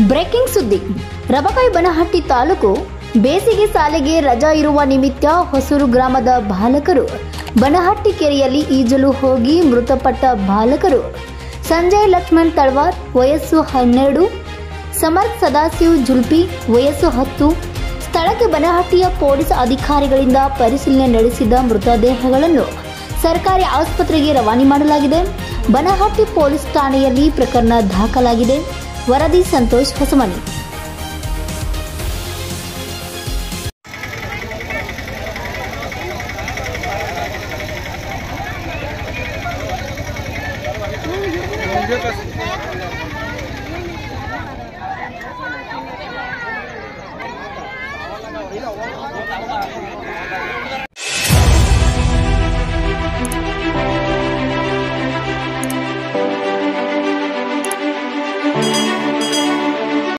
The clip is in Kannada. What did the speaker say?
ಬ್ರೇಕಿಂಗ್ ಸುದ್ದಿ. ರಬಕೈ ಬನಹಟ್ಟಿ ತಾಲೂಕು ಬೇಸಿಗೆ ಶಾಲೆಗೆ ರಜಾ ಇರುವ ನಿಮಿತ್ತ ಹೊಸೂರು ಗ್ರಾಮದ ಬಾಲಕರು ಬನಹಟ್ಟಿ ಕೆರೆಯಲ್ಲಿ ಈಜಲು ಹೋಗಿ ಮೃತಪಟ್ಟ ಬಾಲಕರು ಸಂಜಯ್ ಲಕ್ಷ್ಮಣ್ ತಳವಾರ್ ವಯಸ್ಸು 12, ಸಮರ್ಥ್ ಸದಾಶಿವ್ ಜುಲ್ಪಿ ವಯಸ್ಸು 10. ಸ್ಥಳಕ್ಕೆ ಬನಹಟ್ಟಿಯ ಪೊಲೀಸ್ ಅಧಿಕಾರಿಗಳಿಂದ ಪರಿಶೀಲನೆ ನಡೆಸಿದ ಮೃತದೇಹಗಳನ್ನು ಸರ್ಕಾರಿ ಆಸ್ಪತ್ರೆಗೆ ರವಾನೆ ಮಾಡಲಾಗಿದೆ. ಬನಹಟ್ಟಿ ಪೊಲೀಸ್ ಠಾಣೆಯಲ್ಲಿ ಪ್ರಕರಣ ದಾಖಲಾಗಿದೆ. ವರದಿ ಸಂತೋಷ್ ಹೊಸಮನಿ.